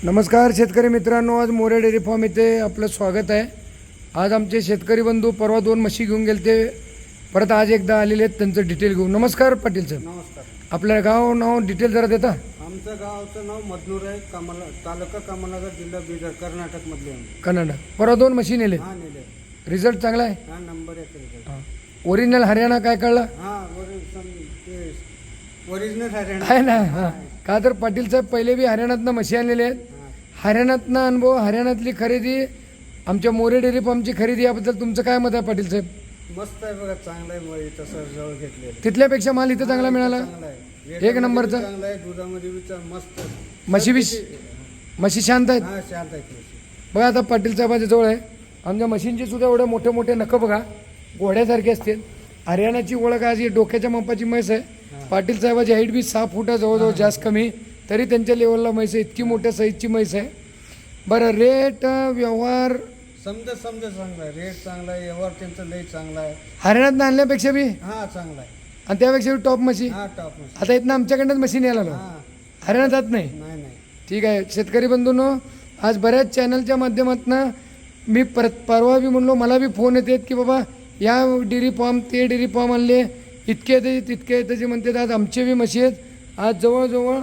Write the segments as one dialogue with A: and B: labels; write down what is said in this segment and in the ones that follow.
A: नमस्कार शेतकरी मित्रांनो, आज मोरे डेअरी फार्म येथे आपलं स्वागत आहे। आज आमचे शेतकरी बंधू परवा 2 म्हशी घेऊन गेलते, परत आज एकदा आलेले आहेत, त्यांचं डिटेल घेऊ। नमस्कार पाटील साहेब।
B: नमस्कार।
A: आपल्या गाव नाव डिटेल जरा देता?
B: आमचं गावचं नाव मदनूर आहे, तालुका कमलनगर, जिल्हा बीदर, कर्नाटक मधले
A: कर्नाटक। परवा 2 म्हशी नेले,
B: हा नेले,
A: रिझल्ट चांगला आहे?
B: हा नंबर 1 रिझल्ट।
A: ओरिजिनल हरियाणा काय कळलं?
B: हा ओरिजिनल हरियाणा
A: आहे ना? हां, का तर पाटील साहेब पहिले बी हरियाणातनं म्हशी आणलेले आहेत। हरियाणातनं अनुभव, हरियाणातली खरेदी, आमच्या मोरे डेअरी फार्मची खरेदी याबद्दल तुमचं काय मत आहे पाटील साहेब?
B: मस्त आहे बघा, चांगला आहे। मग इथं सर जवळ घेतले,
A: तिथल्यापेक्षा माल इथं चांगला मिळाला,
B: चांगला आहे,
A: एक नंबरचा।
B: चांगला आहे, दुधामध्ये बी मस्त।
A: म्हशी शांत आहेत,
B: हा शांत आहे म्हशी।
A: बघा आता पाटील साहेबाच्या जवळ आहे। आमच्या मशीनची सुद्धा एवढे मोठे मोठे नखं बघा, घोड्यासारखे असतील। हरियाणाची ओळख आज ही डोक्याच्या मापाची म्हैस आहे। पाटील साहेबाची हाईट बी 6 फूट जवळजवळ, जास्त कमी, तरी त्यांच्या लेवलला म्हैस आहे, इतकी मोठ्या साईजची म्हैस आहे। बरं, रेट व्यवहार
B: समजा चांगला आहे, रेट चांगला आहे, व्यवहार त्यांचा लई चांगला आहे।
A: हरियाणात आणल्यापेक्षा बी
B: हा चांगला आहे,
A: आणि त्यापेक्षा बी टॉप म्हशी।
B: हा टॉप म्हशी।
A: आता इथनं आमच्याकडनंच मशीन यायला लागलो,
B: हा
A: हरियाणात जात नाही।
B: नाही नाही
A: ठीक आहे शेतकरी बंधूंनो, आज बऱ्याच चॅनलच्या माध्यमातून मी परवा बी म्हणलो, मला बी फोन येतात की बाबा या डेअरी फार्म ते डेअरी फार्म आणले, इतके येते तितके येते जे म्हणतात। आज आमचे बी म्हशी आहेत, आज जवळजवळ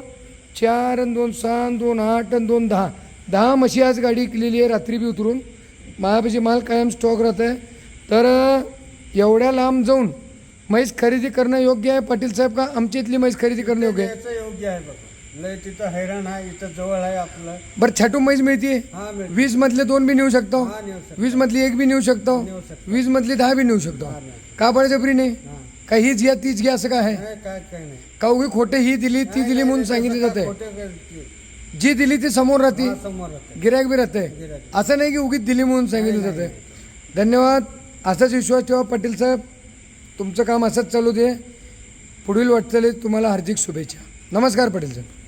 A: 4 आणि 2 6 आणि 2 8 आणि 2 10 म्हशी आज गाडी केलेली आहे, रात्री बी उतरून। माझ्यापाशी माल कायम स्टॉक राहत आहे। तर एवढ्या लांब जाऊन म्हैस खरेदी करणं योग्य आहे पाटील साहेब, का आमच्या इथली म्हैस खरेदी करणं योग्य आहे?
B: याचं योग्य आहे बघा, लय तिथं हैराण आहे, इथं जवळ आहे आपलं।
A: बरं, छाटू म्हैस मिळते,
B: हा मिळते।
A: 20 मधले 2 बी नेऊ शकतो,
B: हा नेऊ शकतो,
A: 20 मधली 1 बी नेऊ शकतो,
B: नेऊ शकतो।
A: 20 मधली 10 बी नेऊ शकतो।
B: हा, नाही।
A: का बळजबरी नाही?
B: हा
A: का हीच घ्या तीच घ्या असं काय आहे?
B: काय काय नाही,
A: का उगी खोटे ही दिली ती दिली म्हणून सांगितले जाते?
B: खोटे काय-
A: जी दिली ती समोर राहते,
B: हा, समोर राहते,
A: गिरायक बी राहते,
B: गिऱ्हाईक.
A: असं नाही की उगीच दिली म्हणून सांगितलं
B: नाही,
A: जाते। धन्यवाद, असाच विश्वास ठेवा पाटील साहेब, तुमचं काम असंच चालू दे। पुढील वाटचालीत तुम्हाला हार्दिक शुभेच्छा। नमस्कार पाटील साहेब।